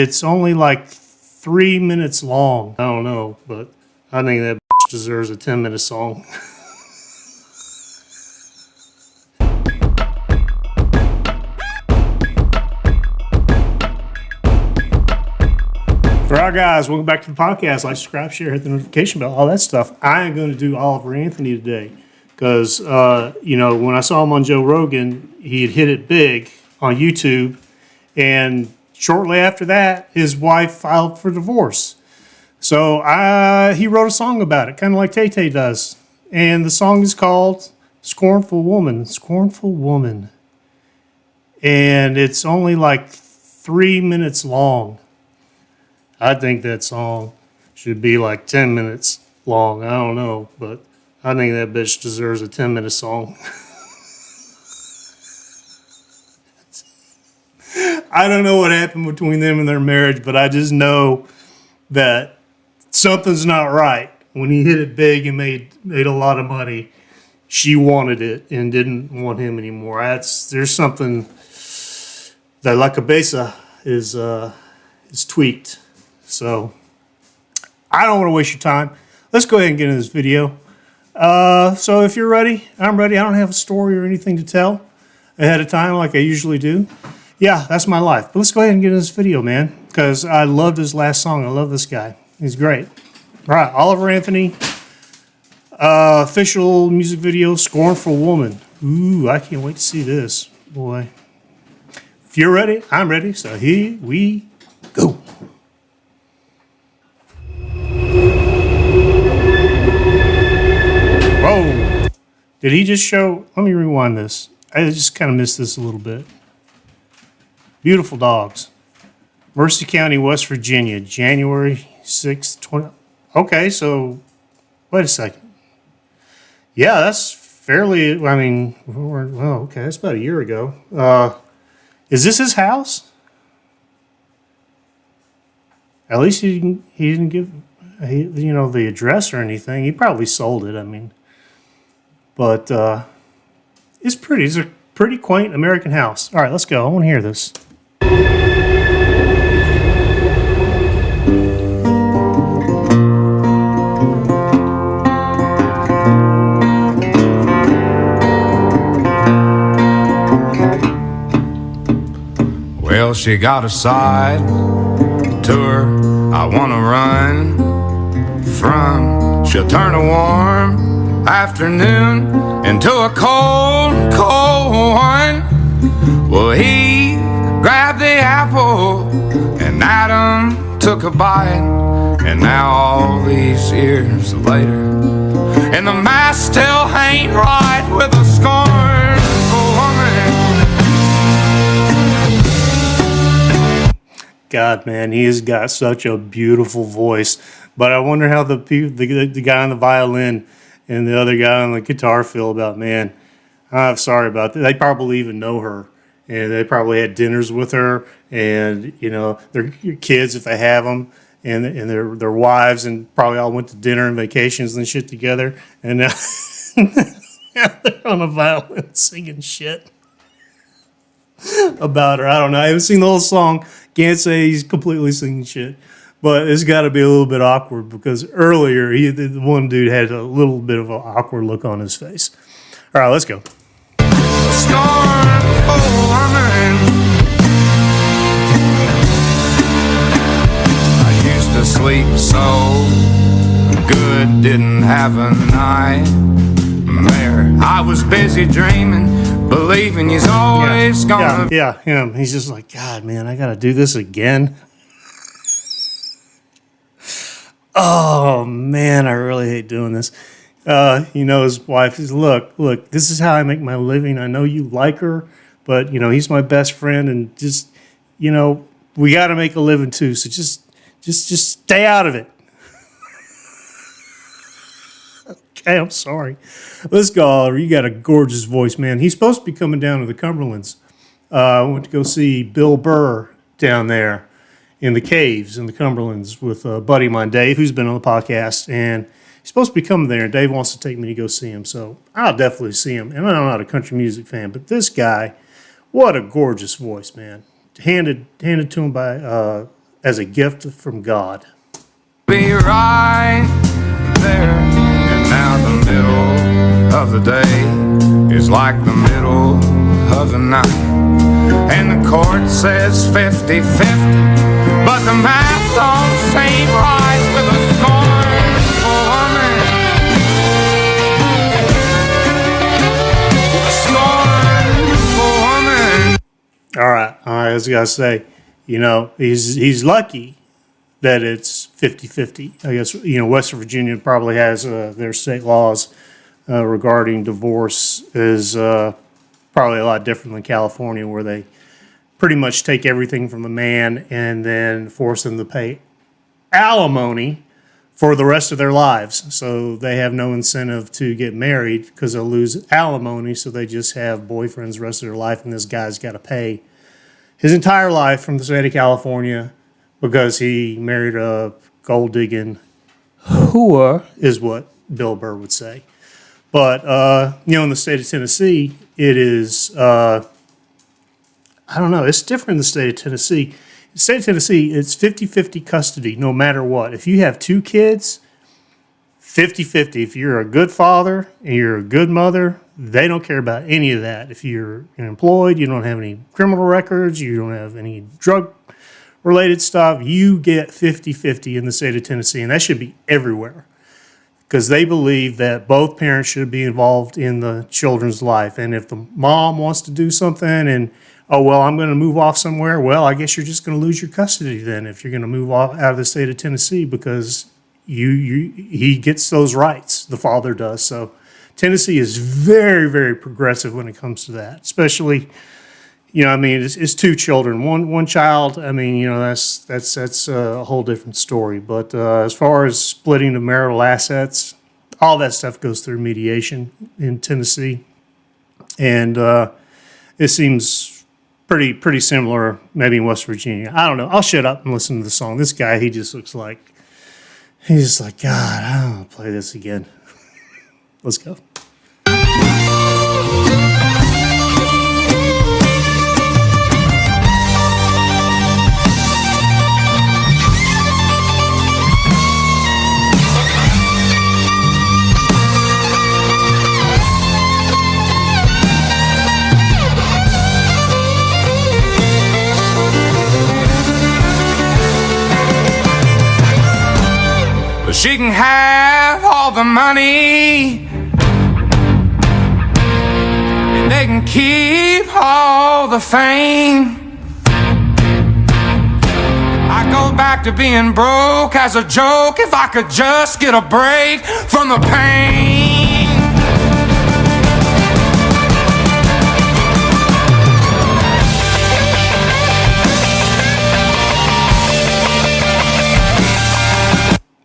It's only like 3 minutes long. I don't know, but I think that deserves a 10-minute song. For our guys, welcome back to the podcast. Like, subscribe, share, hit the notification bell, all that stuff. I am going to do Oliver Anthony today because, when I saw him on Joe Rogan, he had hit it big on YouTube. And shortly after that, his wife filed for divorce. So he wrote a song about it, kind of like Tay-Tay does. And the song is called Scornful Woman. Scornful Woman. And it's only like 3 minutes long. I think that song should be like 10 minutes long. I don't know, but I think that bitch deserves a 10-minute song. I don't know what happened between them and their marriage, but I just know that something's not right. When he hit it big and made a lot of money, she wanted it and didn't want him anymore. There's something that La Cabeza is tweaked. So I don't want to waste your time. Let's go ahead and get into this video. So if you're ready, I'm ready. I don't have a story or anything to tell ahead of time like I usually do. Yeah, that's my life. But let's go ahead and get into this video, man, because I loved his last song. I love this guy. He's great. All right, Oliver Anthony, official music video, Scornful Woman. Ooh, I can't wait to see this, boy. If you're ready, I'm ready. So here we go. Whoa. Did he just show? Let me rewind this. I just kind of missed this a little bit. Beautiful dogs. Mercer County, West Virginia, January 6th, 20. Okay, so wait a second. Yeah, that's fairly, well, okay, that's about a year ago. Is this his house? At least he didn't give, the address or anything. He probably sold it, But it's pretty. It's a pretty quaint American house. All right, let's go. I want to hear this. Well, she got a side to her I wanna run from. She'll turn a warm afternoon into a cold, cold one. Well, he grabbed the apple and Adam took a bite. And now all these years later, and the mask still ain't right with a scornful woman. God, man, he has got such a beautiful voice. But I wonder how the guy on the violin and the other guy on the guitar feel about, man, I'm sorry about that. They probably even know her. And they probably had dinners with her. And, their kids, if they have them, and their wives, and probably all went to dinner and vacations and shit together. And now, now they're on a violin singing shit about her. I don't know. I haven't seen the whole song. Can't say he's completely singing shit, but it's got to be a little bit awkward because earlier the one dude had a little bit of an awkward look on his face. All right, let's go. Scornful woman. I used to sleep so good, didn't have a nightmare. I was busy dreaming, believing he's always gonna. Yeah, him. He's just like, God, man, I gotta do this again. Oh man, I really hate doing this. His wife is, look, this is how I make my living. I know you like her, but he's my best friend, and just, we got to make a living too. So just stay out of it. Okay, I'm sorry. Let's go, Oliver. You got a gorgeous voice, man. He's supposed to be coming down to the Cumberlands. I went to go see Bill Burr down there in the caves in the Cumberlands with a buddy of mine, Dave, who's been on the podcast, and he's supposed to be coming there. Dave wants to take me to go see him, so I'll definitely see him. And I'm not a country music fan, but this guy, what a gorgeous voice, man. Handed to him by as a gift from God. Be right there, and now the middle of the day is like the middle of the night, and the court says 50-50, but the math don't seem right with a scornful woman. A scornful woman. All right, I was gonna say, he's lucky that it's 50-50. I guess, West Virginia probably has their state laws regarding divorce is probably a lot different than California, where they pretty much take everything from the man and then force them to pay alimony for the rest of their lives. So they have no incentive to get married because they'll lose alimony. So they just have boyfriends the rest of their life, and this guy's got to pay his entire life from the state of California because he married a gold digging whore, is what Bill Burr would say. But in the state of Tennessee, it is I don't know. It's different in the state of Tennessee. In the state of Tennessee, it's 50-50 custody no matter what. If you have two kids, 50-50. If you're a good father and you're a good mother, they don't care about any of that. If you're employed, you don't have any criminal records, you don't have any drug-related stuff, you get 50-50 in the state of Tennessee, and that should be everywhere because they believe that both parents should be involved in the children's life. And if the mom wants to do something and, oh, well, I'm going to move off somewhere, well, I guess you're just going to lose your custody then if you're going to move off out of the state of Tennessee because he gets those rights, the father does. So Tennessee is very, very progressive when it comes to that, especially, it's two children, one child. That's a whole different story. But as far as splitting the marital assets, all that stuff goes through mediation in Tennessee, and it seems pretty similar maybe in West Virginia. I don't know. I'll shut up and listen to the song. This guy, he's just like, God, I don't want to play this again. Let's go. She can have all the money, and they can keep all the fame. I go back to being broke as a joke if I could just get a break from the pain.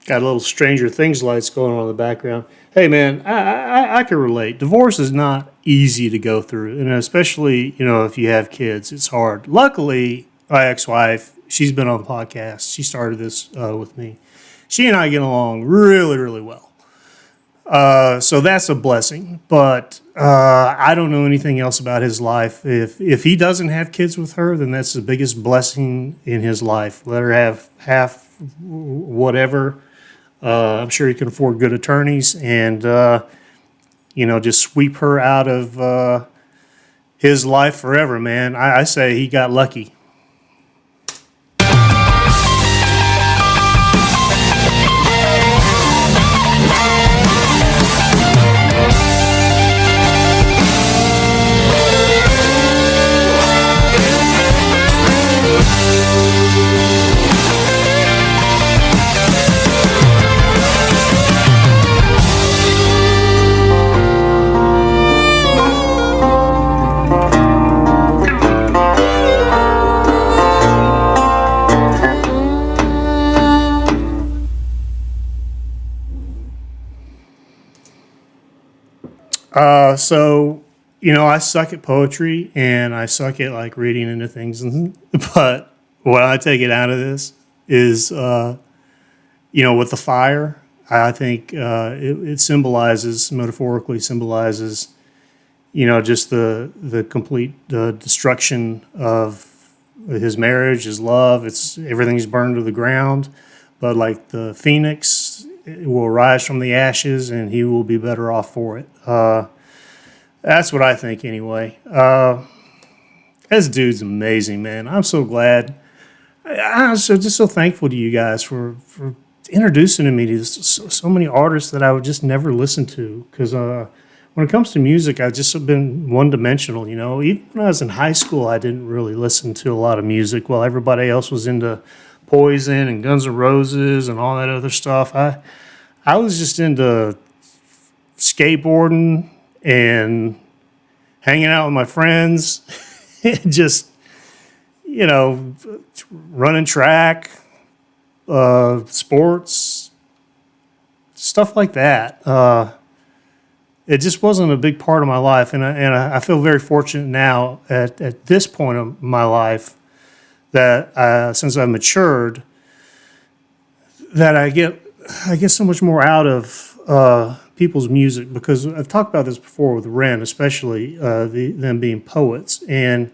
Got a little Stranger Things lights going on in the background. Hey, man, I can relate. Divorce is not easy to go through, and especially, if you have kids, it's hard. Luckily, my ex-wife, she's been on the podcast. She started this with me. She and I get along really, really well. So that's a blessing. But I don't know anything else about his life. If he doesn't have kids with her, then that's the biggest blessing in his life. Let her have half whatever. I'm sure he can afford good attorneys and, just sweep her out of his life forever, man. I say he got lucky. I suck at poetry and I suck at like reading into things. But what I take it out of this is, with the fire, I think it metaphorically symbolizes, just the complete destruction of his marriage, his love. It's everything's burned to the ground, but like the phoenix will rise from the ashes, and he will be better off for it. That's what I think, anyway. This dude's amazing, man. I'm so glad. I'm just so thankful to you guys for introducing me to so many artists that I would just never listen to. Because when it comes to music, I've just been one dimensional. You know, even when I was in high school, I didn't really listen to a lot of music while everybody else was into Poison and Guns N' Roses and all that other stuff. I was just into skateboarding and hanging out with my friends, and just, you know, running track, sports, stuff like that. It just wasn't a big part of my life, and I feel very fortunate now at this point of my life that since I've matured, that I get so much more out of people's music, because I've talked about this before with Ren, especially them being poets, and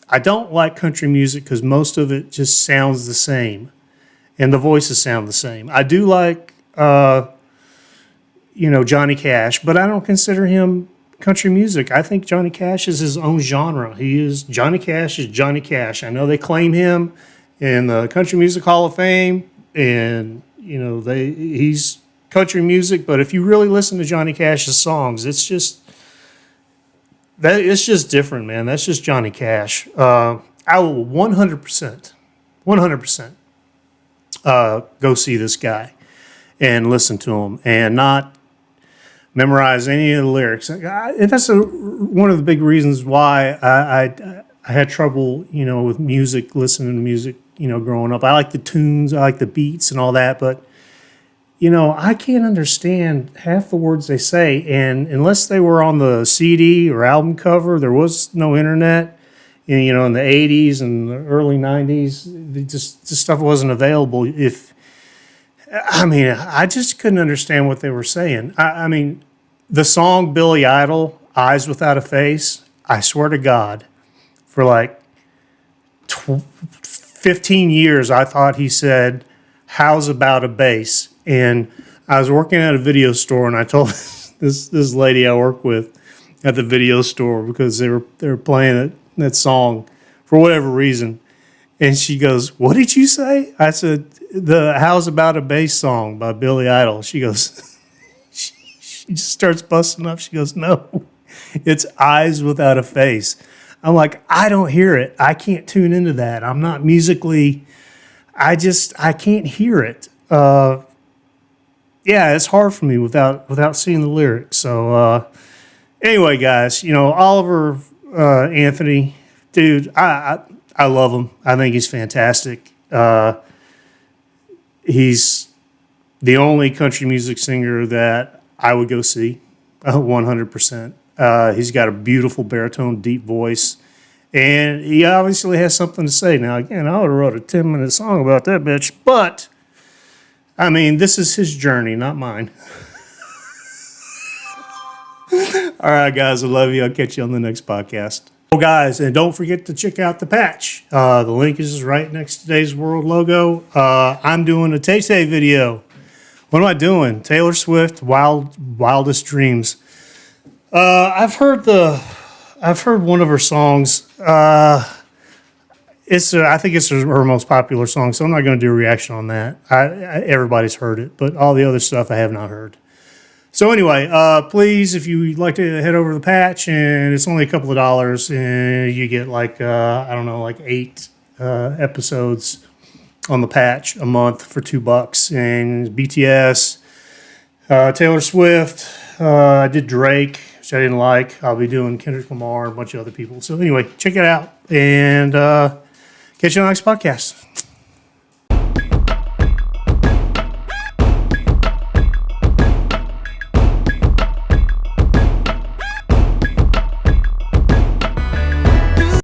I don't like country music because most of it just sounds the same, and the voices sound the same. I do like Johnny Cash, but I don't consider him country music. I think Johnny Cash is his own genre. Johnny Cash is Johnny Cash. I know they claim him in the Country Music Hall of Fame, and he's country music, but if you really listen to Johnny Cash's songs, it's just different, man. That's just Johnny Cash. I will 100% go see this guy and listen to him and not memorize any of the lyrics. And that's one of the big reasons why I had trouble, with music, listening to music, growing up. I like the tunes, I like the beats and all that, but I can't understand half the words they say, and unless they were on the CD or album cover, there was no internet. In the 80s and the early 90s, this stuff wasn't available. I just couldn't understand what they were saying. The song Billy Idol, Eyes Without a Face, I swear to God, for like 15 years, I thought he said, "How's about a bass?" And I was working at a video store, and I told this lady I work with at the video store, because they were playing that song for whatever reason, and she goes, "What did you say?" I said, "The How's About a Bass song by Billy Idol." She goes, she just starts busting up. She goes, "No, it's Eyes Without a Face." I'm like, I don't hear it. I can't tune into that. I'm not musically. I can't hear it. Yeah, it's hard for me without seeing the lyrics. So anyway, guys, Oliver Anthony, dude, I love him. I think he's fantastic. He's the only country music singer that I would go see, 100%. He's got a beautiful baritone, deep voice, and he obviously has something to say. Now, again, I would have wrote a 10-minute song about that bitch, but this is his journey, not mine. All right, guys, I love you. I'll catch you on the next podcast. Oh, guys, and don't forget to check out the patch. The link is right next to today's World logo. I'm doing a Tay-Tay video. What am I doing? Taylor Swift, Wildest Dreams. I've heard one of her songs. I think it's her most popular song, so I'm not going to do a reaction on that. Everybody's heard it, but all the other stuff I have not heard. So anyway, please, if you'd like to head over to the patch, and it's only a couple of dollars, and you get like 8 episodes on the patch a month for $2, and BTS, Taylor Swift. I did Drake, which I didn't like. I'll be doing Kendrick Lamar and a bunch of other people. So anyway, check it out, and catch you on the next podcast.